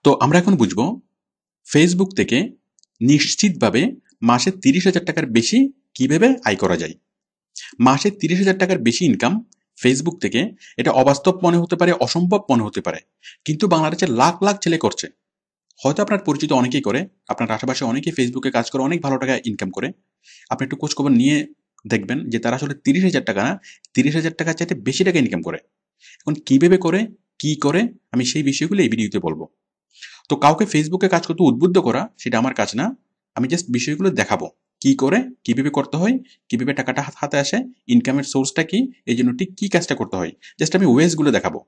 তো আমরা এখন বুঝবো ফেসবুক থেকে নিশ্চিতভাবে মাসে 30,000 টাকার বেশি কিভাবে আয় করা যায়। মাসে 30,000 টাকার বেশি ইনকাম ফেসবুক থেকে, এটা অবাস্তব মনে হতে পারে, অসম্ভব মনে হতে পারে, কিন্তু বাংলাদেশে লাখ লাখ ছেলে করছে। হয়তো আপনার পরিচিত অনেকেই করে, আপনার আশেপাশে অনেকেই ফেসবুকে কাজ করে অনেক ভালো টাকা ইনকাম করে। আপনি একটু খোঁজ খবর নিয়ে দেখবেন যে তারা আসলে 30,000 টাকা না, 30,000 টাকার চাইতে বেশি টাকা ইনকাম করে। এখন কিভাবে করে, কি করে, আমি সেই বিষয়গুলো এই ভিডিওতে বলবো। তো কাউকে ফেসবুকে কাজ করতে উদ্বুদ্ধ করা সেটা আমার কাজ না, আমি জাস্ট বিষয়গুলো দেখাবো কি করে, কিভাবে করতে হয়, কিভাবে টাকাটা হাতে আসে, ইনকামের সোর্সটা কি, এই জন্য ঠিক কি কাজটা করতে হয়, জাস্ট আমি ওয়েজগুলো দেখাবো।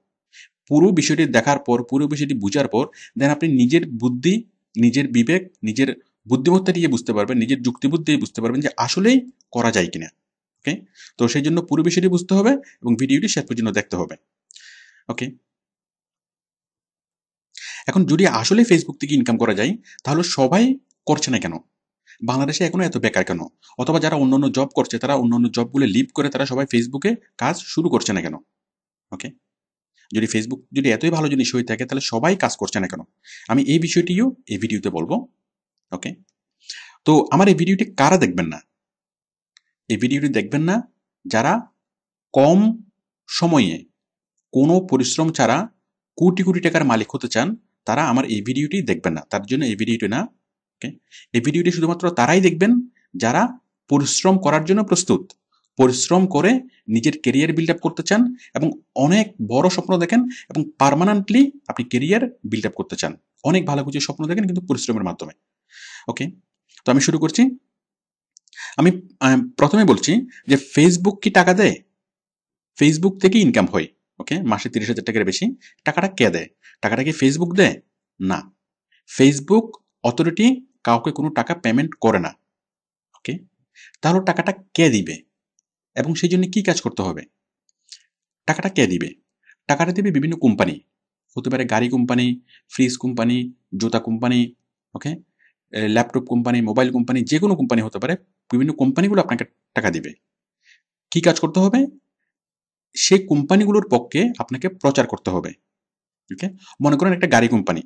পুরো বিষয়টি দেখার পর, পুরো বিষয়টি বুঝার পর দেন আপনি নিজের বুদ্ধি, নিজের বিবেক, নিজের বুদ্ধিমত্তা দিয়ে বুঝতে পারবেন, নিজের যুক্তিবুদ্ধি দিয়ে বুঝতে পারবেন যে আসলেই করা যায় কিনা। ওকে, তো সেই জন্য পুরো বিষয়টি বুঝতে হবে এবং ভিডিওটি শেষ পর্যন্ত দেখতে হবে। ওকে, এখন যদি আসলে ফেসবুক থেকে ইনকাম করা যায় তাহলে সবাই করছে না কেন? বাংলাদেশে এখনো এত বেকার কেন? অথবা যারা অন্যান্য জব করছে তারা অন্যান্য জবগুলো লিভ করে তারা সবাই ফেসবুকে কাজ শুরু করছে না কেন? ওকে, যদি ফেসবুক যদি এতই ভালো জিনিস হয়ে থাকে তাহলে সবাই কাজ করছে না কেন? আমি এই বিষয়টিও এই ভিডিওতে বলবো। ওকে, তো আমার এই ভিডিওটি কারা দেখবেন না? এই ভিডিওটি দেখবেন না যারা কম সময়ে কোনো পরিশ্রম ছাড়া কোটি কোটি টাকার মালিক হতে চান, তারা আমার এই ভিডিওটি দেখবেন না। তার জন্য এই ভিডিওটি না। ওকে, এই ভিডিওটি শুধুমাত্র তারাই দেখবেন যারা পরিশ্রম করার জন্য প্রস্তুত, পরিশ্রম করে নিজের কেরিয়ার বিল্ড আপ করতে চান এবং অনেক বড় স্বপ্ন দেখেন এবং পার্মানেন্টলি আপনি কেরিয়ার বিল্ড আপ করতে চান। অনেক ভালো কিছু স্বপ্ন দেখেন কিন্তু পরিশ্রমের মাধ্যমে। ওকে, তো আমি শুরু করছি। আমি প্রথমে বলছি যে ফেসবুক কি টাকা দেয়? ফেসবুক থেকে ইনকাম হয়। ওকে, মাসে 30,000 টাকার বেশি। টাকাটা কে দেয়? টাকাটা কি ফেসবুক দেয়? না, ফেসবুক অথরিটি কাউকে কোনো টাকা পেমেন্ট করে না। ওকে, তাহলে টাকাটা কে দিবে এবং সেই জন্য কি কাজ করতে হবে? টাকাটা কে দিবে? টাকাটা দিবে বিভিন্ন কোম্পানি, হতে পারে গাড়ি কোম্পানি, ফ্রিজ কোম্পানি, জুতা কোম্পানি, ওকে, ল্যাপটপ কোম্পানি, মোবাইল কোম্পানি, যে কোনো কোম্পানি হতে পারে। বিভিন্ন কোম্পানিগুলো আপনাকে টাকা দিবে। কি কাজ করতে হবে? সেই কোম্পানিগুলোর পক্ষে আপনাকে প্রচার করতে হবে। ওকে, মনে করেন একটা গাড়ি কোম্পানি,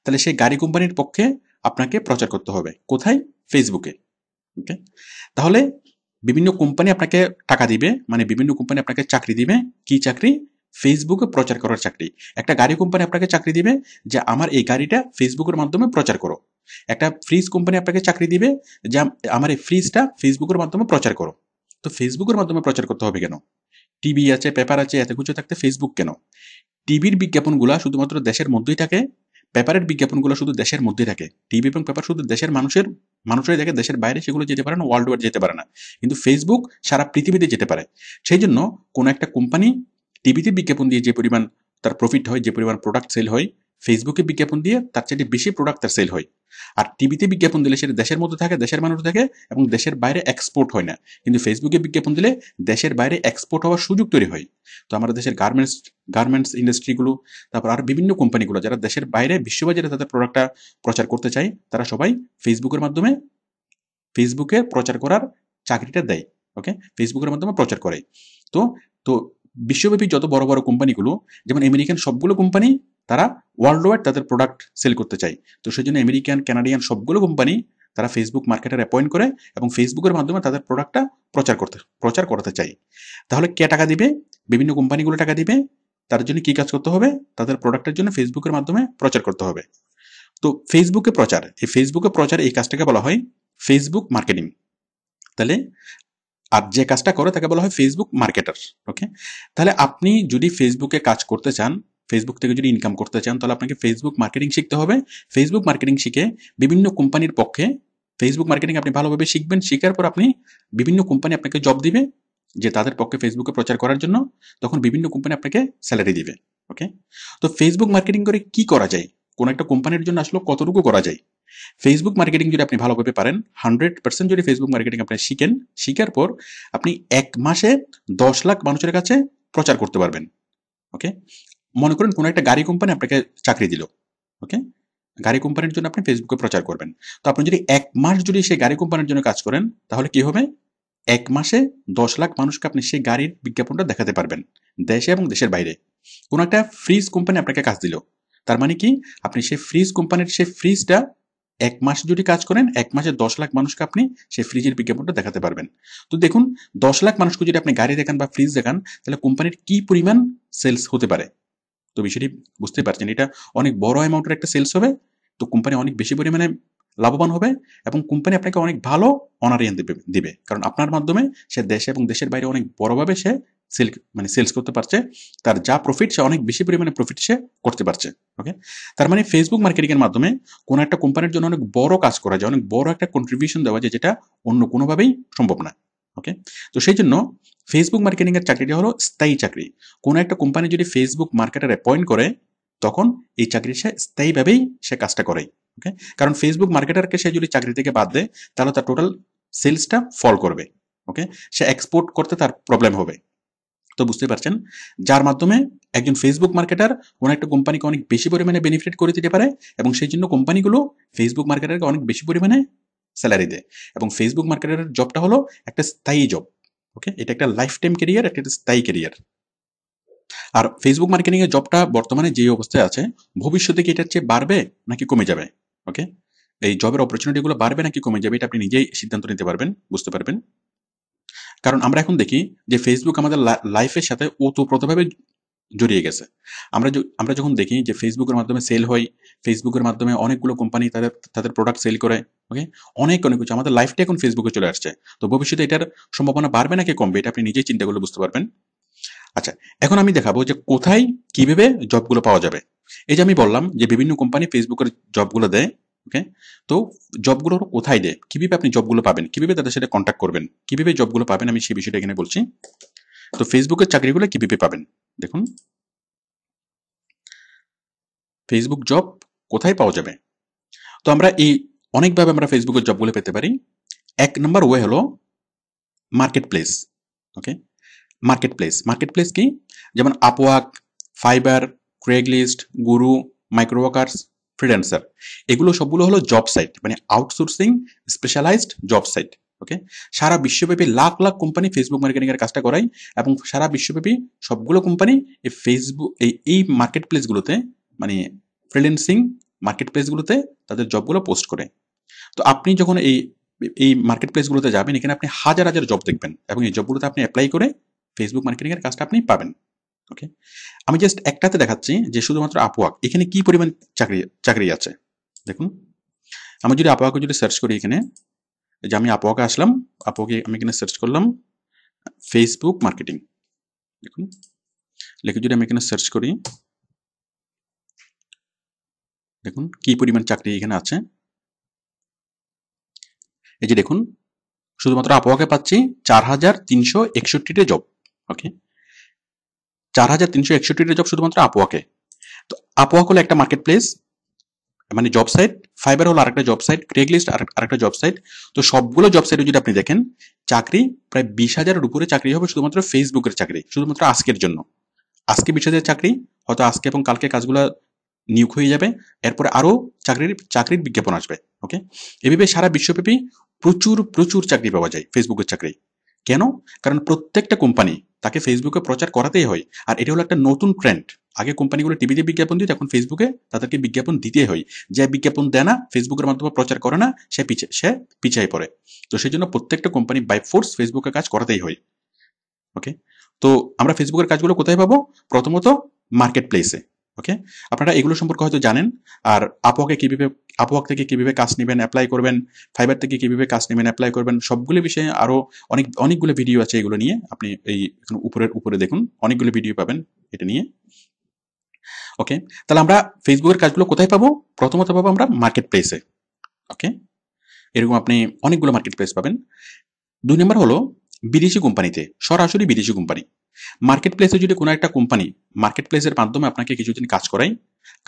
তাহলে সেই গাড়ি কোম্পানির পক্ষে আপনাকে প্রচার করতে হবে কোথায়? ফেসবুকে। ওকে, তাহলে বিভিন্ন কোম্পানি আপনাকে টাকা দিবে, মানে বিভিন্ন কোম্পানি আপনাকে চাকরি দিবে। কি চাকরি? ফেসবুকে প্রচার করার চাকরি। একটা গাড়ি কোম্পানি আপনাকে চাকরি দিবে যে আমার এই গাড়িটা ফেসবুকের মাধ্যমে প্রচার করো। একটা ফ্রিজ কোম্পানি আপনাকে চাকরি দিবে যে আমার এই ফ্রিজটা ফেসবুকের মাধ্যমে প্রচার করো। তো ফেসবুকের মাধ্যমে প্রচার করতে হবে কেন? টিভি আছে, পেপার আছে, এত কিছু থাকতে ফেসবুক কেন? টিভির বিজ্ঞাপনগুলো শুধুমাত্র দেশের মধ্যেই থাকে, পেপারের বিজ্ঞাপনগুলো শুধু দেশের মধ্যেই থাকে। টিভি এবং পেপার শুধু দেশের মানুষেরাই দেখে, দেশের বাইরে সেগুলো যেতে পারে না, ওয়ার্ল্ড ওয়াইড যেতে পারে না। কিন্তু ফেসবুক সারা পৃথিবীতে যেতে পারে। সেই জন্য কোনো একটা কোম্পানি টিভিতে বিজ্ঞাপন দিয়ে যে পরিমাণ তার প্রফিট হয়, যে পরিমাণ প্রোডাক্ট সেল হয়, ফেসবুকে বিজ্ঞাপন দিয়ে তার চাইতে বেশি প্রোডাক্ট তার সেল হয়। আর টিভিতে বিজ্ঞাপন দিলে সেটা দেশের মধ্যে থাকে, দেশের মানুষ থাকে এবং দেশের বাইরে এক্সপোর্ট হয় না। কিন্তু ফেসবুকে বিজ্ঞাপন দিলে দেশের বাইরে এক্সপোর্ট হওয়ার সুযোগ তৈরি হয়। তো আমাদের দেশের গার্মেন্টস ইন্ডাস্ট্রিগুলো, তারপর আর বিভিন্ন কোম্পানিগুলো যারা দেশের বাইরে বিশ্ববাজারে তাদের প্রোডাক্টটা প্রচার করতে চায়, তারা সবাই ফেসবুকের মাধ্যমে ফেসবুকে প্রচার করার চাকরিটা দেয়। ওকে, ফেসবুকের মাধ্যমে প্রচার করে। তো তো বিশ্বব্যাপী যত বড় বড় কোম্পানিগুলো, যেমন আমেরিকান সবগুলো কোম্পানি, তারা ওয়ার্ল্ড ওয়াইড তাদের প্রোডাক্ট সেল করতে চায়। তো সেই জন্য আমেরিকান, কানাডিয়ান সবগুলো কোম্পানি তারা ফেসবুক মার্কেটার অ্যাপয়েন্ট করে এবং ফেসবুকের মাধ্যমে তাদের প্রোডাক্টটা প্রচার করতে চায়। তাহলে কে টাকা দিবে? বিভিন্ন কোম্পানিগুলো টাকা দিবে। তার জন্য কি কাজ করতে হবে? তাদের প্রোডাক্টের জন্য ফেসবুকের মাধ্যমে প্রচার করতে হবে। তো ফেসবুকে প্রচার, এই কাজটাকে বলা হয় ফেসবুক মার্কেটিং। তাহলে আর যে কাজটা করে তাকে বলা হয় ফেসবুক মার্কেটার। ওকে, তাহলে আপনি যদি ফেসবুকে কাজ করতে চান, ফেসবুক থেকে যদি ইনকাম করতে চান, তাহলে আপনাকে ফেসবুক মার্কেটিং শিখতে হবে। ফেসবুক মার্কেটিং শিখে বিভিন্ন কোম্পানির পক্ষে ফেসবুক মার্কেটিং আপনি ভালোভাবে শিখবেন। শিখার পর আপনি বিভিন্ন কোম্পানি আপনাকে জব দিবে যে তাদের পক্ষে ফেসবুকে প্রচার করার জন্য, তখন বিভিন্ন কোম্পানি আপনাকে স্যালারি দিবে। ওকে, তো ফেসবুক মার্কেটিং করে কি করা যায়? কোন একটা কোম্পানির জন্য আসলে কতটুকু করা যায়? ফেসবুক মার্কেটিং যদি আপনি ভালোভাবে পারেন, 100% যদি ফেসবুক মার্কেটিং আপনি শিখেন, শিখার পর আপনি 1 মাসে 10 লাখ মানুষের কাছে প্রচার করতে পারবেন। ওকে, মনে করেন কোনো একটা গাড়ি কোম্পানি আপনাকে চাকরি দিল। ওকে, গাড়ি কোম্পানির জন্য আপনি ফেসবুকে প্রচার করবেন। তো আপনি যদি 1 মাস যদি সেই গাড়ি কোম্পানির জন্য কাজ করেন, তাহলে কি হবে? 1 মাসে 10 লাখ মানুষকে আপনি সেই গাড়ির বিজ্ঞাপনটা দেখাতে পারবেন, দেশে এবং দেশের বাইরে। কোনো একটা ফ্রিজ কোম্পানি আপনাকে কাজ দিল, তার মানে কি, আপনি সেই ফ্রিজ কোম্পানির সেই ফ্রিজটা 1 মাস যদি কাজ করেন, 1 মাসে 10 লাখ মানুষকে আপনি সেই ফ্রিজের বিজ্ঞাপনটা দেখাতে পারবেন। তো দেখুন, 10 লাখ মানুষকে যদি আপনি গাড়ি দেখান বা ফ্রিজ দেখান, তাহলে কোম্পানির কি পরিমাণ সেলস হতে পারে। তো বিষয়টি বুঝতে পারছেন, এটা অনেক বড় অ্যামাউন্টের একটা সেলস হবে। তো কোম্পানি অনেক বেশি পরিমাণে লাভবান হবে এবং কোম্পানি আপনাকে অনেক ভালো অনারিয়ান দিবে, কারণ আপনার মাধ্যমে সে দেশে এবং দেশের বাইরে অনেক বড়ভাবে সে সেলস করতে পারছে। তার যা প্রফিট, সে অনেক বেশি পরিমাণে প্রফিট সে করতে পারছে। ওকে, তার মানে ফেসবুক মার্কেটিং এর মাধ্যমে কোনো একটা কোম্পানির জন্য অনেক বড় কাজ করা যায়, অনেক বড় একটা কন্ট্রিবিউশন দেওয়া যায়, যেটা অন্য কোনোভাবেই সম্ভব না। ওকে, তো সেই জন্য ফেসবুক মার্কেটিং এর চাকরিটি হলো স্থায়ী চাকরি। কোনো একটা কোম্পানি যদি ফেসবুক মার্কেটার অ্যাপয়েন্ট করে, তখন এই চাকরি সে স্থায়ীভাবেই সে কাজটা করে। ওকে, কারণ ফেসবুক মার্কেটারকে সে যদি চাকরি থেকে বাদ দেয়, তাহলে তার টোটাল সেলসটা ফল করবে। ওকে, সে এক্সপোর্ট করতে তার প্রবলেম হবে। তো বুঝতে পারছেন, যার মাধ্যমে একজন ফেসবুক মার্কেটার কোনো একটা কোম্পানিকে অনেক বেশি পরিমাণে বেনিফিট করে দিতে পারে, এবং সেই জন্য কোম্পানিগুলো ফেসবুক মার্কেটারকে অনেক বেশি পরিমাণে স্যালারি দেয়। এবং ফেসবুক মার্কেটারের জবটা হলো একটা স্থায়ী জব। ওকে, এটা একটা লাইফ টাইম ক্যারিয়ার, একটা স্থায়ী ক্যারিয়ার। আর ফেসবুক মার্কেটিং এর জবটা বর্তমানে যে অবস্থায় আছে, ভবিষ্যতে কি এটার চেয়ে বাড়বে নাকি কমে যাবে? ওকে, এই জবের অপরচুনিটিগুলো বাড়বে নাকি কমে যাবে, এটা আপনি নিজেই সিদ্ধান্ত নিতে পারবেন, বুঝতে পারবেন। কারণ আমরা এখন দেখি যে ফেসবুক আমাদের লাইফের সাথে ওতপ্রোতভাবে জড়িয়ে গেছে। আমরা যখন দেখি যে ফেসবুকের মাধ্যমে সেল হয়, ফেসবুকের মাধ্যমে অনেকগুলো কোম্পানি তাদের প্রোডাক্ট সেল করে। ওকে, অনেক কিছু আমাদের লাইফটা এখন ফেসবুকে চলে আসছে। তো ভবিষ্যতে এটার সম্ভাবনা বাড়বে নাকি কমবে, এটা আপনি নিজেই চিন্তা করলে বুঝতে পারবেন। আচ্ছা, এখন আমি দেখাবো যে কোথায় কিভাবে জবগুলো পাওয়া যাবে। এই যে আমি বললাম যে বিভিন্ন কোম্পানি ফেসবুকের জবগুলো দেয়। ওকে, তো জবগুলো কোথায় দেয়, কিভাবে আপনি জবগুলো পাবেন, কিভাবে তাদের সাথে কন্ট্যাক্ট করবেন, কিভাবে জবগুলো পাবেন, আমি সেই বিষয়টা এখানে বলছি। তো ফেসবুকের চাকরিগুলো কিভাবে পাবেন, দেখুন ফেসবুক জব কোথায় পাওয়া যাবে। তো আমরা এই অনেকভাবে আমরা ফেসবুকের জবগুলো পেতে পারি। 1 নম্বর ওয়ে হলো মার্কেট প্লেস। ওকে, মার্কেট প্লেস কি, যেমন আপওয়ার্ক, ফাইবার, ক্রেগলিস্ট, গুরু, মাইক্রোওয়ার্কার্স, ফ্রিল্যান্সার, এগুলো সবগুলো হলো জব সাইট, মানে আউটসোর্সিং স্পেশালাইজড জব সাইট। ওকে, সারা বিশ্বব্যাপী lakh lakh company Facebook marketing এর কাজটা করায়, এবং সারা বিশ্বব্যাপী সবগুলো কোম্পানি এই ফেসবুক এই মার্কেট প্লেসগুলোতে, মানে ফ্রিল্যান্সিং মার্কেট প্লেসগুলোতে তাদের জবগুলো পোস্ট করে। তো আপনি যখন এই এই মার্কেট প্লেসগুলোতে যাবেন, এখানে আপনি হাজার হাজার জব দেখবেন, এবং এই জবগুলোতে আপনি অ্যাপ্লাই করে ফেসবুক মার্কেটিং এর কাজটা আপনি পাবেন। ওকে, আমি জাস্ট একটাতে দেখাচ্ছি যে শুধুমাত্র আপওয়ার্ক, এখানে কি পরিমাণ চাকরি আছে। দেখুন, আমি যদি আপওয়ার্কে যদি সার্চ করি, এখানে যে আমি আপওয়ার্কে আসলাম, আপওয়ার্কে আমি এখানে সার্চ করলাম ফেসবুক মার্কেটিং। দেখুন, লিখে যদি আমি এখানে সার্চ করি, দেখুন কি পরিমাণ চাকরি এখানে আছে। এই যে দেখুন, শুধুমাত্র আপওয়ার্কে পাচ্ছি 4,361টা জব। ওকে, 4,361টা জব শুধুমাত্র আপওয়ার্কে। তো আপওয়ার্ক হলো একটা মার্কেট প্লেস, মানে জব সাইট। ফাইবার হলো আরেকটা জব সাইট, ক্রেগলিস্ট আরেকটা জব সাইট। তো সবগুলো জব সাইটে যদি আপনি দেখেন, চাকরি প্রায় 20,000-এর উপরে চাকরি হবে শুধুমাত্র ফেসবুকের চাকরি, শুধুমাত্র আজকের জন্য। আজকে 20,000 চাকরি, হয়তো আজকে এবং কালকে কাজগুলো নিয়োগ হয়ে যাবে, এরপরে আরো চাকরির বিজ্ঞাপন আসবে। ওকে, এভাবে সারা বিশ্বব্যাপী প্রচুর প্রচুর চাকরি পাওয়া যায় ফেসবুকের চাকরি। কেন? কারণ প্রত্যেকটা কোম্পানি তাকে ফেসবুকে প্রচার করাতেই হয়। আর এটা হলো একটা নতুন ট্রেন্ড। আগে কোম্পানিগুলো টিভিতে বিজ্ঞাপন দিত, এখন ফেসবুকে তাদেরকে বিজ্ঞাপন দিতেই হয়। যে বিজ্ঞাপন দেয় না, ফেসবুকের মাধ্যমে প্রচার করে না, সে পিছিয়ে পড়ে। তো সেই জন্য প্রত্যেকটা কোম্পানি বাই ফোর্স ফেসবুকে কাজ করাতেই হয়। ওকে, তো আমরা ফেসবুকের কাজগুলো কোথায় পাবো? প্রথমত মার্কেট প্লেসে। ওকে, আপনারা এগুলো সম্পর্কে হয়তো জানেন। আর আপওয়ার্ক থেকে কিভাবে কাজ নেবেন, অ্যাপ্লাই করবেন, ফাইবার থেকে কিভাবে কাজ নেবেন, অ্যাপ্লাই করবেন, সবগুলো বিষয়ে আরো অনেকগুলো ভিডিও আছে এগুলো নিয়ে। আপনি এই উপরে দেখুন, অনেকগুলো ভিডিও পাবেন এটা নিয়ে। ওকে, তাহলে আমরা ফেসবুকের কাজগুলো কোথায় পাবো? প্রথমত পাবো আমরা মার্কেট প্লেসে। ওকে, এরকম আপনি অনেকগুলো মার্কেট প্লেস পাবেন। 2 নম্বর হলো বিদেশি কোম্পানিতে, সরাসরি বিদেশি কোম্পানি। মার্কেট প্লেসে যদি কোনো একটা কোম্পানি মার্কেট প্লেসের মাধ্যমে আপনাকে কিছুদিন কাজ করায়,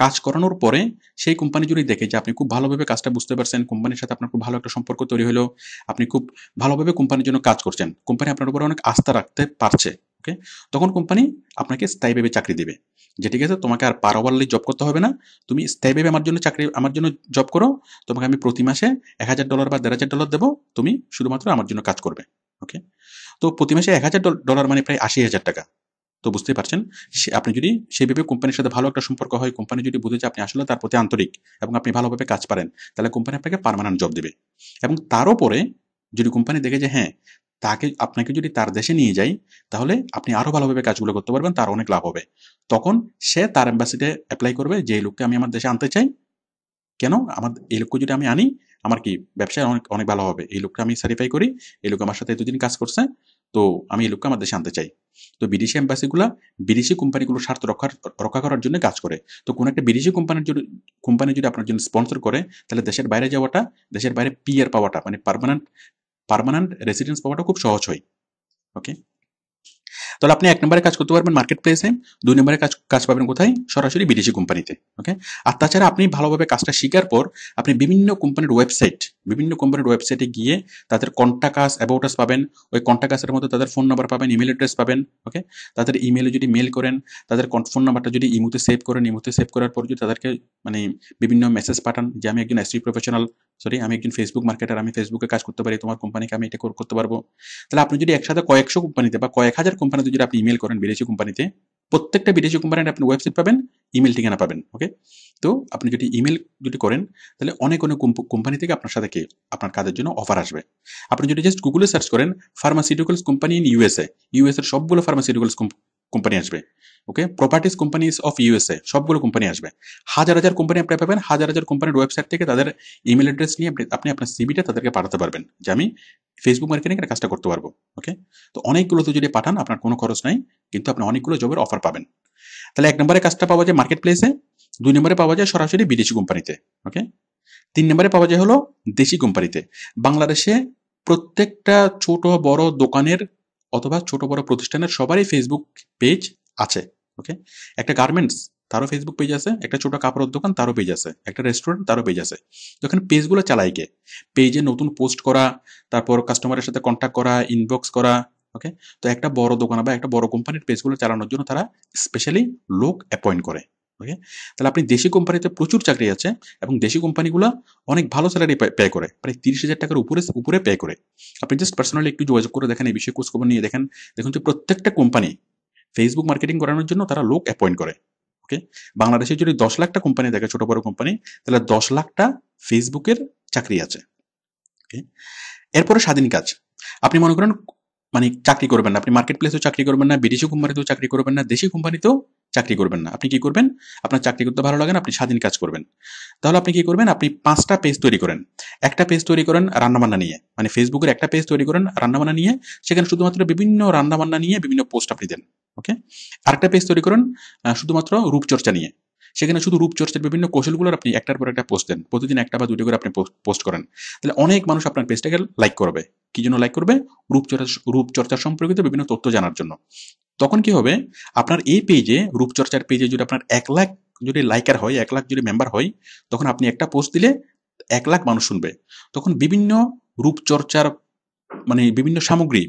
কাজ করানোর পরে সেই কোম্পানি যদি দেখে যে আপনি খুব ভালোভাবে কাজটা বুঝতে পারছেন, কোম্পানির সাথে আপনার খুব ভালো একটা সম্পর্ক তৈরি হলো, আপনি খুব ভালোভাবে কোম্পানির জন্য কাজ করছেন, কোম্পানি আপনার উপরে অনেক আস্থা রাখতে পারছে, ওকে, তখন কোম্পানি আপনাকে স্থায়ীভাবে চাকরি দেবে। যে ঠিক আছে, তোমাকে আর পার আওয়ারলি জব করতে হবে না, তুমি স্থায়ীভাবে আমার জন্য জব করো, তোমাকে আমি প্রতি মাসে $1,000 বা $1,500 দেবো, তুমি শুধুমাত্র আমার জন্য কাজ করবে। ওকে, তো প্রতি মাসে $1,000 মানে প্রায় 80,000 টাকা। তো বুঝতেই পারছেন, আপনি যদি সেভাবে কোম্পানির সাথে ভালো একটা সম্পর্ক হয়, কোম্পানি যদি বুঝে যে আপনি আসলে তার প্রতি আন্তরিক এবং আপনি ভালোভাবে কাজ পারেন, তাহলে কোম্পানি আপনাকে পার্মানেন্ট জব দেবে। এবং তারও পরে যদি কোম্পানি দেখে যে হ্যাঁ, আপনাকে যদি তার দেশে নিয়ে যায়, তাহলে আপনি আরো ভালোভাবে কাজগুলো করতে পারবেন, তার অনেক লাভ হবে। তখন সে তার এম্বাসিতে অ্যাপ্লাই করবে যে এই লোককে আমি আমার দেশে আনতে চাই। কেন? এই লোককে যদি আমি আনি, আমার কি ব্যবসায় অনেক অনেক ভালো হবে। এই লোককে আমি সার্টিফাই করি, এই লোক আমার সাথে এতদিন কাজ করছে, তো আমি এই লোককে আমার দেশে আনতে চাই। তো বিদেশি এম্বাসিগুলা বিদেশি কোম্পানিগুলোর স্বার্থ রক্ষা করার জন্য কাজ করে। তো কোনো একটা বিদেশি কোম্পানি যদি আপনার জন্য স্পন্সর করে, তাহলে দেশের বাইরে যাওয়াটা, দেশের বাইরে পিআর পাওয়াটা, মানে পার্মানেন্ট রেসিডেন্স পাওয়াটা খুব সহজ হয়। ওকে, তাহলে আপনি ১ নম্বরে কাজ করতে পারবেন মার্কেট প্লেসে, ২ নম্বরে কাজ পাবেন কোথায়? সরাসরি বিদেশি কোম্পানিতে। ওকে, আর তাছাড়া আপনি ভালোভাবে কাজটা শিখার পর আপনি বিভিন্ন কোম্পানির ওয়েবসাইটে গিয়ে তাদের কন্টাক্ট আস, অ্যাবাউট আস পাবেন। ওই কন্টাক্ট আসের মধ্যে তাদের ফোন নাম্বার পাবেন, ইমেল অ্যাড্রেস পাবেন। ওকে, তাদের ইমেলে যদি মেল করেন, তাদের ফোন নাম্বারটা যদি ইমোতে সেভ করেন, ইমোতে সেভ করার পর যদি তাদেরকে মানে বিভিন্ন মেসেজ পাঠান যে আমি একজন এসইও প্রফেশনাল, আমি একজন ফেসবুক মার্কেটার, আমি ফেসবুকে কাজ করতে পারি, তোমার কোম্পানিকে আমি এটা করতে পারবো। তাহলে আপনি যদি একসাথে কয়েকশো কোম্পানিতে বা কয়েক হাজার কোম্পানিতে যদি আপনি ইমেল করেন বিদেশি কোম্পানিতে, প্রত্যেকটা বিদেশি কোম্পানিতে আপনি ওয়েবসাইট পাবেন, ইমেল ঠিকানা পাবেন। ওকে, তো আপনি যদি ইমেল করেন, তাহলে অনেক কোম্পানি থেকে আপনার সাথে আপনার কাজের জন্য অফার আসবে। আপনি যদি জাস্ট গুগলে সার্চ করেন ফার্মাসিউটিক্যালস কোম্পানি ইন ইউএসএ, এর সবগুলো ফার্মাসিউটিক্যালস কোম্পানি আসবে। ওকে, প্রপার্টিজ কোম্পানিজ অফ ইউএসএ, সবগুলো কোম্পানি আসবে। হাজার হাজার কোম্পানি আপনি পাবেন, হাজার হাজার কোম্পানির ওয়েবসাইট থেকে তাদের ইমেল অ্যাড্রেস নিয়ে আপনি আপনার সিভিটা তাদেরকে পাঠাতে পারবেন যে আমি ফেসবুক মার্কেটিং এর কাজটা করতে পারবো। ওকে, তো অনেকগুলোতে যদি পাঠান আপনার কোনো খরচ নাই, কিন্তু আপনি অনেকগুলো জবের অফার পাবেন। তাহলে ১ নম্বরে কাজটা পাওয়া যায় মার্কেট প্লেসে, ২ নম্বরে পাওয়া যায় সরাসরি বিদেশি কোম্পানিতে। ওকে, ৩ নম্বরে পাওয়া যায় হলো দেশি কোম্পানিতে। বাংলাদেশে প্রত্যেকটা ছোট বড় দোকানের অথবা ছোট বড় প্রতিষ্ঠানের সবারই ফেসবুক পেজ আছে। ওকে, একটা গার্মেন্টস, তারও ফেসবুক পেজ আছে, একটা ছোট কাপড়ের দোকান তারও পেজ আছে, একটা রেস্টুরেন্ট তারও পেজ আছে। তো এখানে পেজগুলো চালাই কে? পেজে নতুন পোস্ট করা, তারপর কাস্টমারের সাথে কন্ট্যাক্ট করা, ইনবক্স করা। ওকে, তো একটা বড় দোকান বা একটা বড় কোম্পানির পেজগুলো চালানোর জন্য তারা স্পেশালি লোক অ্যাপয়েন্ট করে। ওকে, তাহলে আপনি দেশি কোম্পানিতে প্রচুর চাকরি আছে এবং দেশি কোম্পানিগুলো অনেক ভালো স্যালারি পে করে, প্রায় ৩০,০০০ টাকার উপরে পে করে। আপনি জাস্ট পার্সোনালি একটু যোগাযোগ করে দেখেন, এই বিষয়ে খোঁজখবর নিয়ে দেখেন যে প্রত্যেকটা কোম্পানি ফেসবুক মার্কেটিং করানোর জন্য তারা লোক অ্যাপয়েন্ট করে। ওকে, বাংলাদেশে যদি ১০ লাখটা কোম্পানি দেখে, ছোট বড় কোম্পানি, তাহলে ১০ লাখটা ফেসবুকের চাকরি আছে। ওকে, এরপরে স্বাধীন কাজ। আপনি মনে করেন মানে চাকরি করবেন না, আপনি মার্কেট প্লেসেও চাকরি করবেন না, বিদেশি কোম্পানিতেও চাকরি করবেন না, দেশি কোম্পানিতেও চাকরি করবেন না। আপনি কি করবেন? আপনার চাকরি করতে ভালো লাগে না, আপনি স্বাধীন কাজ করবেন। তাহলে আপনি কি করবেন? আপনি ৫টা পেজ তৈরি করেন। একটা পেজ তৈরি করেন রান্নাবান্না নিয়ে, মানে ফেসবুকের একটা পেজ তৈরি করেন রান্নাবান্না নিয়ে, সেখানে শুধুমাত্র বিভিন্ন রান্নাবান্না নিয়ে বিভিন্ন পোস্ট আপনি দেন। ওকে, আরেকটা পেজ তৈরি করেন শুধুমাত্র রূপচর্চা নিয়ে, সেখানে শুধু রূপচর্চার বিভিন্ন কৌশলগুলোর আপনি একটার পর একটা পোস্ট দেন, প্রতিদিন ১টা বা ২টা করে আপনি পোস্ট করেন। তাহলে অনেক মানুষ আপনার পেজটাকে লাইক করবে। কি জন্য লাইক করবে? রূপচর্চা সম্পর্কিত বিভিন্ন তথ্য জানার জন্য। তখন কি হবে? আপনার এই পেজে, রূপচর্চার পেজে যদি আপনার ১ লাখ যদি লাইকার হয়, ১ লাখ যদি মেম্বার হয়, তখন আপনি একটা পোস্ট দিলে ১ লাখ মানুষ শুনবে। তখন বিভিন্ন রূপচর্চার মানে বিভিন্ন সামগ্রী,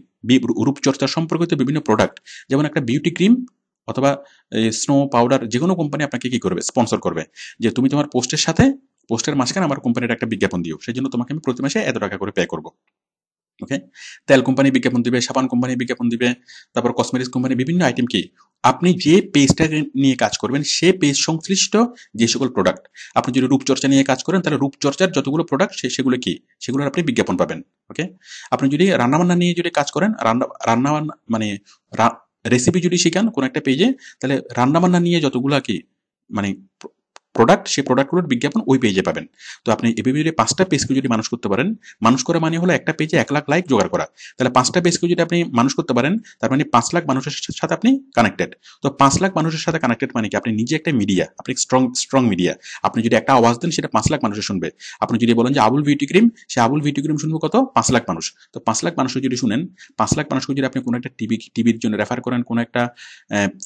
রূপচর্চা সম্পর্কিত বিভিন্ন প্রোডাক্ট, যেমন একটা বিউটি ক্রিম অথবা স্নো পাউডার, যেকোনো কোম্পানি আপনাকে কি করবে? স্পন্সর করবে যে তুমি তোমার পোস্টের মাঝখানে আমার কোম্পানির একটা বিজ্ঞাপন দিও, সেই জন্য তোমাকে আমি প্রতি মাসে এত টাকা করে পে করবো। ওকে, তেল কোম্পানি বিজ্ঞাপন দিবে, সাবান কোম্পানি বিজ্ঞাপন দিবে, তারপর কসমেটিক্স কোম্পানি বিভিন্ন আইটেম কি আপনি যে পেজটাকে নিয়ে কাজ করবেন সে পেজ সংশ্লিষ্ট যে সকল প্রোডাক্ট, আপনি যদি রূপচর্চা নিয়ে কাজ করেন তাহলে রূপচর্চার যতগুলো প্রোডাক্ট সেগুলো কি, সেগুলোর আপনি বিজ্ঞাপন পাবেন। ওকে, আপনি যদি রান্নাবান্না নিয়ে যদি কাজ করেন, রান্নাবান্না মানে রেসিপি যদি শিখান কোনো একটা পেজে, তাহলে রান্নাবান্না নিয়ে যতগুলো কি মানে প্রোডাক্ট, সেই প্রোডাক্টগুলোর বিজ্ঞাপন ওই পেজে পাবেন। তো আপনি এভাবে যদি ৫টা পেজকে যদি মানুষ করতে পারেন, মানুষ করা মানে হলো একটা পেজে ১ লাখ লাইক জোগাড় করা। তাহলে ৫টা পেজকে যদি আপনি মানুষ করতে পারেন, তার মানে ৫ লাখ মানুষের সাথে আপনি কানেক্টেড। তো ৫ লাখ মানুষের সাথে কানেক্টেড মানে কি? আপনি নিজে একটা মিডিয়া, আপনি স্ট্রং মিডিয়া। আপনি যদি একটা আওয়াজ দেন সেটা ৫ লাখ মানুষের শুনবে। আপনি যদি বলেন যে আবুল বিউটি ক্রিম, সে আবুল বিউটি ক্রিম শুনবে কত? ৫ লাখ মানুষ। তো ৫ লাখ মানুষকে যদি শুনেন, ৫ লাখ মানুষকে যদি আপনি কোনো একটা টিভির জন্য রেফার করেন, কোনো একটা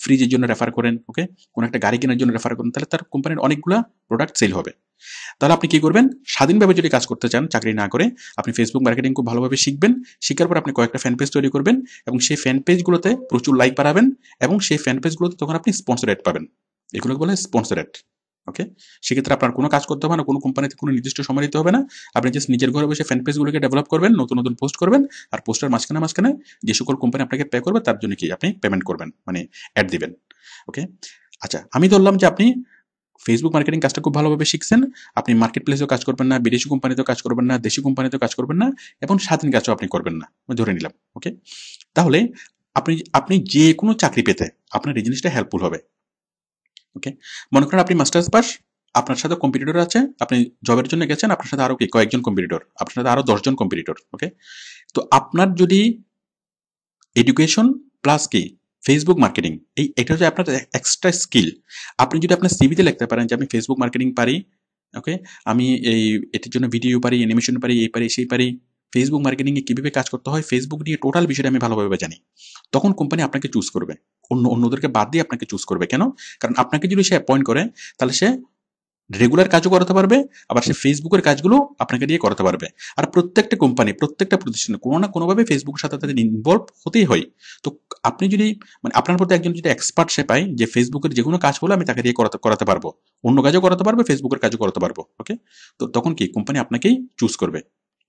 ফ্রিজের জন্য রেফার করেন, ওকে, কোনো একটা গাড়ি কেনার জন্য রেফার করেন, তাহলে তার কোম্পানির অনেকগুলা প্রোডাক্ট সেল হবে। তাহলে আপনি কি করবেন? স্বাধীনভাবে যদি কাজ করতে চান, চাকরি না করে, আপনি ফেসবুক মার্কেটিং খুব ভালোভাবে শিখবেন। শিখার পর আপনি কয়েকটা ফ্যান পেজ তৈরি করবেন এবং সেই ফ্যান পেজগুলোতে প্রচুর লাইক বাড়াবেন এবং সেই ফ্যান পেজগুলোতে তখন আপনি স্পন্সর অ্যাড পাবেন। এগুলোকে বলে স্পন্সর অ্যাড। ওকে, সেক্ষেত্রে আপনার কোনো কাজ করতে হবে না, কোনো কোম্পানিতে কোনো নির্দিষ্ট সময় দিতে হবে না। আপনি জাস্ট নিজের ঘরে বসে ফ্যান পেজগুলোকে ডেভেলপ করবেন, নতুন নতুন পোস্ট করবেন, আর পোস্টের মাঝখানে মাঝখানে যে সকল কোম্পানি আপনাকে পে করবে তার জন্য কি আপনি পেমেন্ট করবেন, মানে অ্যাড দিবেন। ওকে, আচ্ছা, আমি ধরলাম যে আপনি ফেসবুক মার্কেটিং কাজটা খুব ভালোভাবে শিখছেন। আপনি মার্কেট প্লেসেও কাজ করবেন না, বিদেশি কোম্পানিতেও কাজ করবেন না, দেশি কোম্পানিতেও কাজ করবেন না, এবং স্বাধীন কাজও আপনি করবেন না, আমি ধরে নিলাম। ওকে, তাহলে আপনি আপনি যে কোনো চাকরি পেতে আপনার এই জিনিসটা হেল্পফুল হবে। ওকে, মনে করেন আপনি মাস্টার্স পাস, আপনার সাথে কম্পিটিটর আছে, আপনি জবের জন্য গেছেন, আপনার সাথে আরো কি কয়েকজন কম্পিটিটর, আপনার সাথে আরো 10জন কম্পিটিটর। ওকে, তো আপনার যদি এডুকেশন প্লাস কি ফেসবুক মার্কেটিং, এটা হচ্ছে আপনার এক্সট্রা স্কিল। আপনি যদি আপনার সিভিতে লিখতে পারেন যে আমি ফেসবুক মার্কেটিং পারি, ওকে, আমি এটির জন্য ভিডিও পারি, অ্যানিমেশন পারি, এই পারি সেই পারি, ফেসবুক মার্কেটিং এ কিভাবে কাজ করতে হয়, ফেসবুক নিয়ে টোটাল বিষয়টা আমি ভালোভাবে জানি, তখন কোম্পানি আপনাকে চুজ করবে। অন্যদেরকে বাদ দিয়ে আপনাকে চুজ করবে। কেন? কারণ আপনাকে যদি সে অ্যাপয়েন্ট করে, তাহলে সে রেগুলার কাজও করাতে পারবে, আবার সে ফেসবুকের কাজগুলো আপনাকে দিয়ে করাতে পারবে। আর প্রত্যেকটা কোম্পানি, প্রত্যেকটা প্রতিষ্ঠানে কোনো না কোনোভাবে ফেসবুকের সাথে তাদের ইনভলভ হতেই হয়। তো আপনি যদি মানে আপনার প্রতি একজন যদি এক্সপার্ট সে পায় যে ফেসবুকের যে কোনো কাজ হলে আমি তাকে দিয়ে করাতে করাতে পারবো, অন্য কাজও করাতে পারবে, ফেসবুকের কাজও করাতে পারবো। ওকে, তো তখন কি কোম্পানি আপনাকেই চুজ করবে।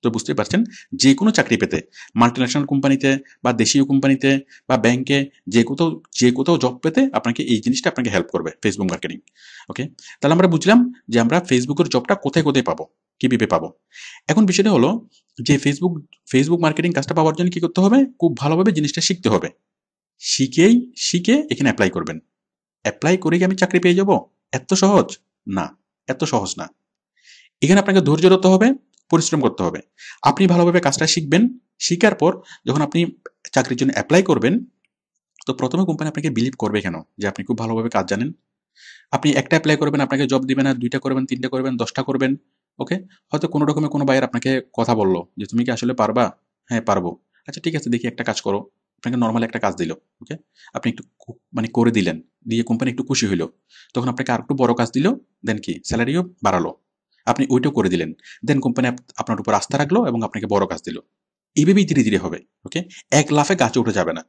তো বুঝতেই পারছেন, যে কোনো চাকরি পেতে মাল্টিন্যাশনাল কোম্পানিতে বা দেশীয় কোম্পানিতে বা ব্যাংকে যে কোথাও জব পেতে আপনাকে এই জিনিসটা আপনাকে হেল্প করবে ফেসবুক মার্কেটিং। ওকে, তাহলে আমরা বুঝলাম যে আমরা ফেসবুকের জবটা কোথায় কোথায় পাবো, কিভাবে পাবো। এখন বিষয়টা হলো যে ফেসবুক মার্কেটিং কাজটা পাওয়ার জন্য কি করতে হবে, খুব ভালোভাবে জিনিসটা শিখতে হবে। শিখে এখানে অ্যাপ্লাই করবেন। অ্যাপ্লাই করে কি আমি চাকরি পেয়ে যাব? এত সহজ না, এত সহজ না। এখানে আপনাকে ধৈর্য ধরতে হবে, পরিশ্রম করতে হবে। আপনি ভালোভাবে কাজটা শিখবেন, শিখার পর যখন আপনি চাকরির জন্য অ্যাপ্লাই করবেন, তো প্রথমে কোম্পানি আপনাকে বিলিভ করবে কেন যে আপনি খুব ভালোভাবে কাজ জানেন। আপনি একটা অ্যাপ্লাই করবেন, আপনাকে জব দিবে না, 2টা করবেন, 3টা করবেন, 10টা করবেন। ওকে, হয়তো কোনো রকমে কোনো বায়ার আপনাকে কথা বললো যে তুমি কি আসলে পারবা? হ্যাঁ পারবো। আচ্ছা ঠিক আছে, দেখি একটা কাজ করো। আপনাকে নর্মাল একটা কাজ দিল। ওকে, আপনি একটু মানে করে দিলেন, দিয়ে কোম্পানি একটু খুশি হইলো, তখন আপনাকে আর একটু বড় কাজ দিল, দেন কি স্যালারিও বাড়ালো, আপনি ওইটাও করে দিলেন, দেন কোম্পানি আপনার উপর আস্থা রাখলো এবং আপনাকে বড় কাজ দিল। এইভাবেই ধীরে ধীরে হবে। ওকে, এক লাফে গাছে উঠে যাবে না।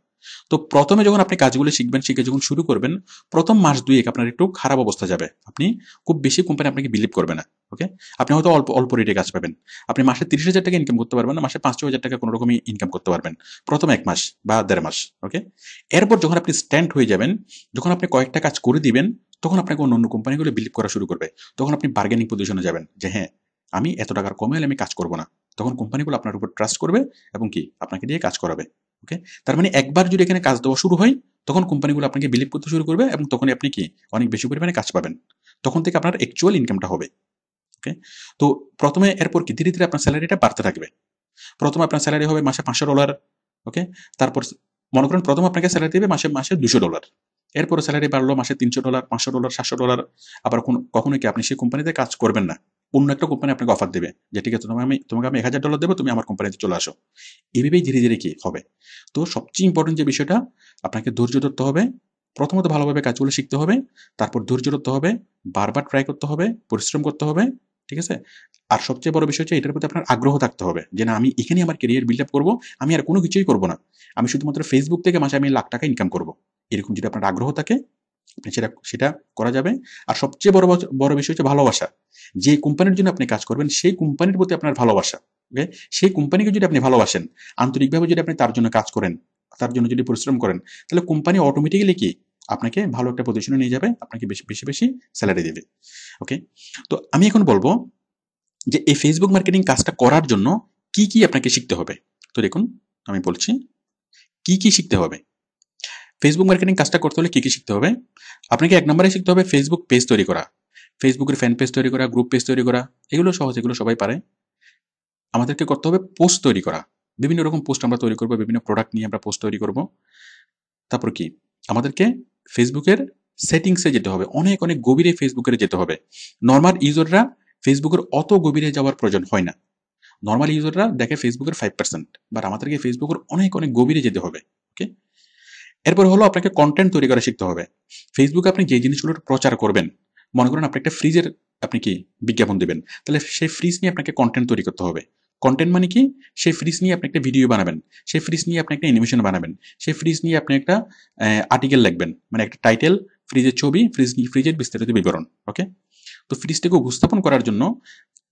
তো প্রথমে যখন আপনি কাজগুলো শিখবেন, শিখে যখন শুরু করবেন, প্রথম মাস 2 আপনার একটু খারাপ অবস্থা যাবে, আপনি খুব বেশি কোম্পানি আপনাকে বিলিভ করবে না। ওকে, আপনি হয়তো অল্প অল্প রেটে কাজ পাবেন, আপনি মাসে 30,000 টাকা ইনকাম করতে পারবেন না, মাসে 5-6 হাজার টাকা কোনো রকমই ইনকাম করতে পারবেন প্রথম 1 মাস বা 1.5 মাস। ওকে, এরপর যখন আপনি স্ট্যান্ড হয়ে যাবেন, যখন আপনি কয়েকটা কাজ করে দিবেন, তখন আপনাকে অন্য অন্য কোম্পানিগুলো বিলিভ করা শুরু করবে। তখন আপনি বার্গেনিং পজিশনে যাবেন যে হ্যাঁ, আমি এত টাকার কমে হলে আমি কাজ করবো না। তখন কোম্পানিগুলো আপনার উপর ট্রাস্ট করবে এবং কি আপনাকে দিয়ে কাজ করাবে। ওকে, তার মানে একবার যদি এখানে কাজ দেওয়া শুরু হয়, তখন কোম্পানিগুলো আপনাকে বিলিভ করতে শুরু করবে এবং তখনই আপনি কি অনেক বেশি পরিমাণে কাজ পাবেন। তখন থেকে আপনার অ্যাকচুয়াল ইনকামটা হবে। ওকে, তো প্রথমে এরপর কি ধীরে ধীরে আপনার স্যালারিটা বাড়তে থাকবে। প্রথমে আপনার স্যালারি হবে মাসে $500। ওকে, তারপর মনে করেন প্রথম আপনাকে স্যালারি দেবে মাসে মাসে $200। এরপরে স্যালারি বাড়লো মাসে $300, $500, $700। আবার কখনো কি আপনি সেই কোম্পানিতে কাজ করবেন না, অন্য একটা কোম্পানি আপনাকে অফার দেবে যে ঠিক আছে তোমাকে আমি $1000 দেবো, তুমি আমার কোম্পানিতে চলে আসো। এভাবেই ধীরে ধীরে কি হবে। তো সবচেয়ে ইম্পর্টেন্ট যে বিষয়টা, আপনাকে ধৈর্য ধরতে হবে। প্রথমত ভালোভাবে কাজগুলো শিখতে হবে, তারপর ধৈর্য ধরতে হবে, বারবার ট্রাই করতে হবে, পরিশ্রম করতে হবে। ঠিক আছে, আর সবচেয়ে বড় বিষয় হচ্ছে এটার প্রতি আপনার আগ্রহ থাকতে হবে যে না, আমি এখানে আমার কেরিয়ার বিল্ড আপ করবো, আমি আর কোনো কিছুই করবো না, আমি শুধুমাত্র ফেসবুক থেকে মাসে আমি লাখ টাকা ইনকাম করবো। এরকম যদি আপনার আগ্রহ থাকে, আপনি সেটা সেটা করা যাবে। আর সবচেয়ে বড় বিষয় হচ্ছে ভালোবাসা। যে কোম্পানির জন্য আপনি কাজ করবেন সেই কোম্পানির প্রতি আপনার ভালোবাসা। ওকে, সেই কোম্পানিকে যদি আপনি ভালোবাসেন, আন্তরিকভাবে যদি আপনি তার জন্য কাজ করেন, তার জন্য যদি পরিশ্রম করেন, তাহলে কোম্পানি অটোমেটিক্যালি কি আপনাকে ভালো একটা পজিশনে নিয়ে যাবে, আপনাকে বেশি বেশি বেশি স্যালারি দেবে। ওকে, তো আমি এখন বলবো যে এই ফেসবুক মার্কেটিং কাজটা করার জন্য কি কি আপনাকে শিখতে হবে। তো দেখুন, আমি বলছি কি কি শিখতে হবে। ফেসবুক মার্কেটিং কাজটা করতে হলে কি কি শিখতে হবে। আপনাকে 1 নম্বরে শিখতে হবে ফেসবুক পেজ তৈরি করা, ফেসবুকের ফ্যান পেজ তৈরি করা, গ্রুপ পেজ তৈরি করা। এগুলো সহজ, এগুলো সবাই পারে। আমাদেরকে করতে হবে পোস্ট তৈরি করা, বিভিন্ন রকম পোস্ট আমরা তৈরি করবো, বিভিন্ন প্রোডাক্ট নিয়ে আমরা পোস্ট তৈরি করব। তারপর কি আমাদেরকে ফেসবুকের সেটিংসে যেতে হবে, অনেক অনেক গভীরে ফেসবুকের যেতে হবে। নর্মাল ইউজাররা ফেসবুকের অত গভীরে যাওয়ার প্রয়োজন হয় না। নর্মাল ইউজাররা দেখে ফেসবুকের 5%, বাট আমাদেরকে ফেসবুকের অনেক অনেক গভীরে যেতে হবে। ওকে, এরপর হলো আপনাকে কন্টেন্ট তৈরি করা শিখতে হবে। ফেসবুকে আপনি যে জিনিসগুলোর প্রচার করবেন, মনে করেন আপনি একটা ফ্রিজের আপনি কি বিজ্ঞাপন দিবেন, তাহলে সেই ফ্রিজ নিয়ে আপনাকে কন্টেন্ট তৈরি করতে হবে। কন্টেন্ট মানে কি, সেই ফ্রিজ নিয়ে আপনি একটা ভিডিও বানাবেন, সেই ফ্রিজ নিয়ে আপনি একটা অ্যানিমেশন বানাবেন, সেই ফ্রিজ নিয়ে আপনি একটা আর্টিকেল লিখবেন, মানে একটা টাইটেল, ফ্রিজের ছবি, ফ্রিজের বিস্তারিত বিবরণ। ওকে, তো ফ্রিজটাকে উপস্থাপন করার জন্য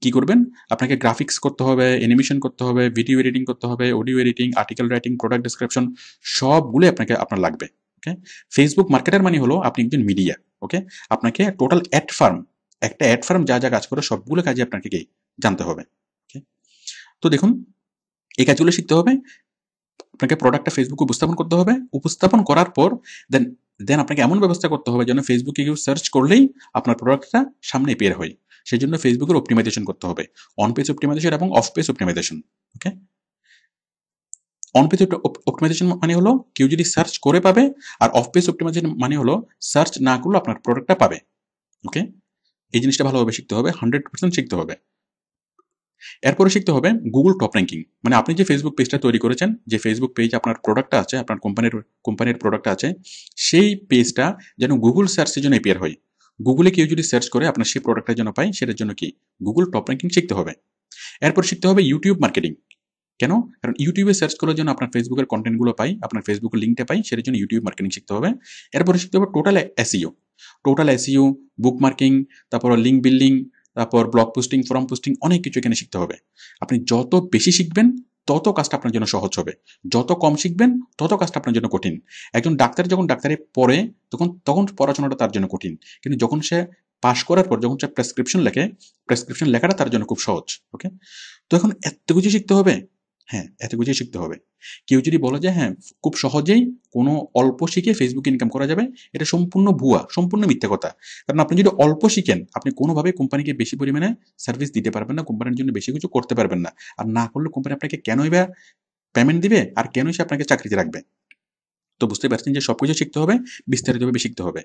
কি করবেন, আপনাকে গ্রাফিক্স করতে হবে, অ্যানিমেশন করতে হবে, ভিডিও এডিটিং করতে হবে, audio editing, article writing, product description, সবগুলো আপনার লাগবে। ওকে, ফেসবুক মার্কেটার মানে হলো আপনি একজন মিডিয়া। ওকে, আপনাকে টোটাল অ্যাড ফার্ম, একটা অ্যাড ফার্ম যা যা কাজ করে সবগুলো কাজে আপনাকে কি জানতে হবে। ওকে, তো দেখুন এই কাজগুলো শিখতে হবে। আপনাকে প্রোডাক্টটা ফেসবুকে উপস্থাপন করতে হবে, উপস্থাপন করার পর দেন দেন আপনাকে এমন ব্যবস্থা করতে হবে যেন ফেসবুকে কেউ সার্চ করলেই আপনার প্রোডাক্টটা সামনে পেয়ার হয়। সেই জন্য ফেসবুকের অপটিমাইজেশন করতে হবে, অন পেজ অপটিমাইজেশন এবং off page optimization. Okay, on page optimization মানে হলো কেউ যদি সার্চ করে পাবে, আর অফ পেজ অপটিমাইজেশন মানে হলো সার্চ না করলেও আপনার প্রোডাক্টটা পাবে। ওকে, এই জিনিসটা ভালোভাবে শিখতে হবে, 100% শিখতে হবে। এরপরে শিখতে হবে গুগল টপ র্যাঙ্কিং। মানে আপনি যে ফেসবুক পেজটা তৈরি করেছেন, যে ফেসবুক পেজ আপনার প্রোডাক্টটা আছে, আপনার কোম্পানির প্রোডাক্টটা আছে, সেই পেজটা যেন গুগল সার্চের জন্য অ্যাপিয়ার হয়। গুগলে কেউ যদি সার্চ করে আপনার সেই প্রোডাক্টের জন্য পায়, সেটার জন্য কি গুগল টপ র্যাঙ্কিং শিখতে হবে। এরপর শিখতে হবে ইউটিউব মার্কেটিং। কেন? কারণ ইউটিউবে সার্চ করার জন্য আপনার ফেসবুকের কন্টেন্টগুলো পাই, আপনার ফেসবুকের লিঙ্কটা পাই, সেটার জন্য ইউটিউব মার্কেটিং শিখতে হবে। এরপরে শিখতে হবে টোটাল এসইও, বুক মার্কিং, তারপর লিঙ্ক বিল্ডিং, তারপর ব্লগ পোস্টিং, ফোরাম পোস্টিং, অনেক কিছু এখানে শিখতে হবে। আপনি যত বেশি শিখবেন তত কাজটা আপনার জন্য সহজ হবে, যত কম শিখবেন তত কাজটা আপনার জন্য কঠিন। একজন ডাক্তার যখন ডাক্তারি পড়ে তখন পড়াশোনাটা তার জন্য কঠিন, কিন্তু যখন সে পাশ করার পর যখন সে প্রেসক্রিপশন লেখাটা তার জন্য খুব সহজ। ওকে, তো এখন এত কিছু শিখতে হবে। হ্যাঁ, এত কিছুই শিখতে হবে। কেউ যদি বলে যে হ্যাঁ খুব সহজেই কোনো অল্প শিখে ফেসবুকে ইনকাম করা যাবে, এটা সম্পূর্ণ ভুয়া, সম্পূর্ণ মিথ্যা কথা। কারণ আপনি যদি অল্প শিখেন, আপনি কোনোভাবে কোম্পানিকে বেশি পরিমাণে সার্ভিস দিতে পারবেন না, কোম্পানির জন্য বেশি কিছু করতে পারবেন না। আর না করলে কোম্পানি আপনাকে কেনই বা পেমেন্ট দিবে, আর কেনই সে আপনাকে চাকরিতে রাখবে? তো বুঝতে পারছেন যে সবকিছু শিখতে হবে, বিস্তারিতভাবে শিখতে হবে।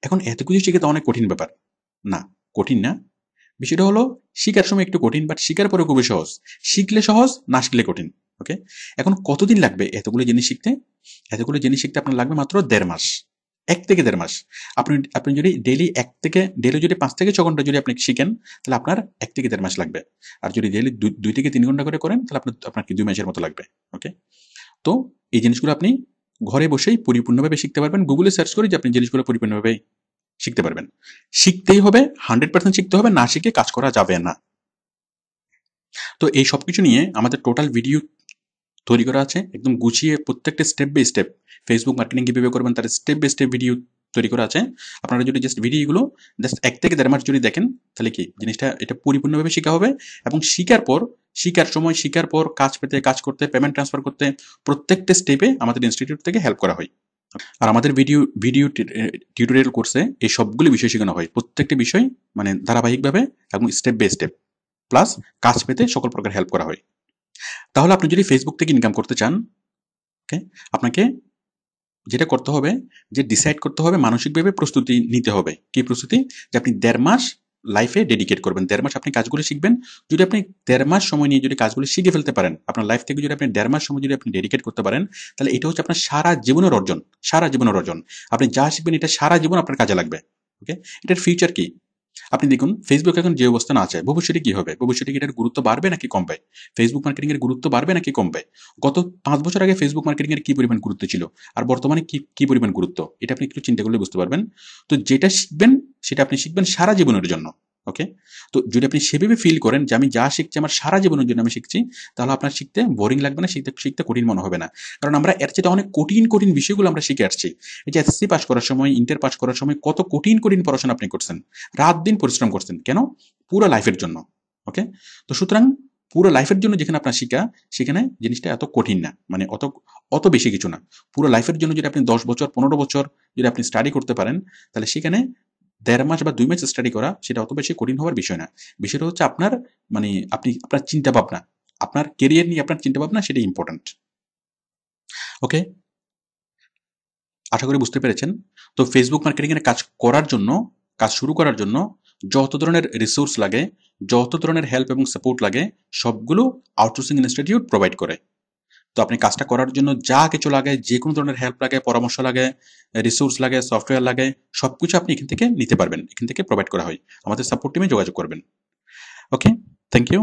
এখন এত কিছু শিখে তো অনেক কঠিন ব্যাপার না, কঠিন না। বিষয়টা হলো শিখার সময় একটু কঠিন, বাট শিখার পরে খুবই সহজ। শিখলে সহজ, না শিখলে কঠিন। ওকে, এখন কতদিন লাগবে এতগুলো জিনিস শিখতে? এতগুলো জিনিস শিখতে আপনার লাগবে মাত্র 1.5 মাস, 1 থেকে 1.5 মাস। আপনি যদি ডেলি 5 থেকে 6 ঘন্টা যদি আপনি শিখেন, তাহলে আপনার 1 থেকে 1.5 মাস লাগবে। আর যদি ডেলি 2 থেকে 3 ঘন্টা করে করেন, তাহলে আপনার কি 2 মাসের মতো লাগবে। ওকে, তো এই জিনিসগুলো আপনি ঘরে বসেই পরিপূর্ণভাবে শিখতে পারবেন। গুগলে সার্চ করে যে আপনি জিনিসগুলো পরিপূর্ণভাবে শিখতে পারবেন। শিখতেই হবে, 100% শিখতে হবে, না শিখে কাজ করা যাবে না। তো এই সবকিছু নিয়ে আমাদের টোটাল ভিডিও তৈরি করা আছে, একদম গুছিয়ে প্রত্যেকটা step by step Facebook marketing কিভাবে করবেন তার স্টেপ বাই স্টেপ ভিডিও তৈরি করা আছে। আপনারা যদি জাস্ট ভিডিওগুলো জাস্ট 1 থেকে 1.5 মাস যদি দেখেন, তাহলে কি জিনিসটা এটা পরিপূর্ণভাবে শেখা হবে। এবং শিখার পর কাজ করতে, পেমেন্ট ট্রান্সফার করতে প্রত্যেকটা স্টেপে আমাদের ইনস্টিটিউট থেকে হেল্প করা হয়। আর আমাদের ভিডিও টিউটোরিয়াল কোর্সে এই সবগুলো বিষয় শেখানো হয়, প্রত্যেকটা বিষয় মানে ধারাবাহিকভাবে এবং স্টেপ বাই স্টেপ, প্লাস কাজ পেতে সকল প্রকার হেল্প করা হয়। তাহলে আপনি যদি ফেসবুক থেকে ইনকাম করতে চান, ওকে, আপনাকে যেটা করতে হবে যে ডিসাইড করতে হবে, মানসিকভাবে প্রস্তুতি নিতে হবে। কি প্রস্তুতি? যে আপনি 1.5 মাস লাইফে ডেডিকেট করবেন, 1.5 মাস আপনি কাজগুলো শিখবেন। যদি আপনি 1.5 মাস সময় নিয়ে যদি কাজগুলো শিখে ফেলতে পারেন, আপনার লাইফ থেকে যদি আপনি 1.5 মাস সময় যদি আপনি ডেডিকেট করতে পারেন, তাহলে এটা হচ্ছে আপনার সারা জীবনের অর্জন। আপনি যা শিখবেন এটা সারা জীবন আপনার কাজে লাগবে। ওকে, এটার ফিউচার কি? আপনি দেখুন ফেসবুক এখন যে অবস্থানে আছে, ভবিষ্যতে কি হবে? ভবিষ্যতে কি এটার গুরুত্ব বাড়বে নাকি কমবে? ফেসবুক মার্কেটিং এর গুরুত্ব বাড়বে নাকি কমবে? গত 5 বছর আগে ফেসবুক মার্কেটিং এর কি পরিমাণ গুরুত্ব ছিল, আর বর্তমানে কি পরিমাণ গুরুত্ব, এটা আপনি একটু চিন্তা করলে বুঝতে পারবেন। তো যেটা শিখবেন সেটা আপনি শিখবেন সারা জীবনের জন্য। ওকে, তো যদি আপনি সেভাবে ফিল করেন যে আমি যা শিখছি আমার সারা জীবনের জন্য আমি শিখছি, তাহলে আপনার শিখতে বোরিং লাগবে না, শিখতে কঠিন মনে হবে না। কারণ আমরা এর চেয়ে অনেক কঠিন বিষয়গুলো আমরা শিখে আসছি। এই যে এসএসসি পাস করার সময়, ইন্টার পাস করার সময় কত কঠিন পড়াশোনা আপনি করছেন, রাত দিন পরিশ্রম করছেন, কেন? পুরো লাইফের জন্য। ওকে, তো সুতরাং পুরো লাইফের জন্য যেখানে আপনার শিখা, সেখানে জিনিসটা এত কঠিন না, মানে অত বেশি কিছু না। পুরো লাইফের জন্য যদি আপনি 10 বছর 15 বছর যদি আপনি স্টাডি করতে পারেন, তাহলে সেখানে 1.5 মাস বা 2 মাস স্টাডি করা সেটা অত বেশি কঠিন হওয়ার বিষয় না। বিষয়টা হচ্ছে আপনার মানে আপনার চিন্তা ভাবনা, আপনার কেরিয়ার নিয়ে আপনার চিন্তা ভাবনা, সেটা ইম্পর্টেন্ট। ওকে, আশা করি বুঝতে পেরেছেন। তো ফেসবুক মার্কেটিং এর কাজ শুরু করার জন্য যত ধরনের রিসোর্স লাগে, যত ধরনের হেল্প এবং সাপোর্ট লাগে, সবগুলো আউটসোর্সিং ইনস্টিটিউট প্রোভাইড করে। তো আপনি কাজটা করার জন্য যা কিছু লাগে, যে কোনো ধরনের হেল্প লাগে, পরামর্শ লাগে, রিসোর্স লাগে, সফটওয়্যার লাগে, সবকিছু আপনি এখান থেকে নিতে পারবেন, এখান থেকে প্রোভাইড করা হয়। আমাদের সাপোর্ট টিমে যোগাযোগ করবেন। ওকে, থ্যাংক ইউ।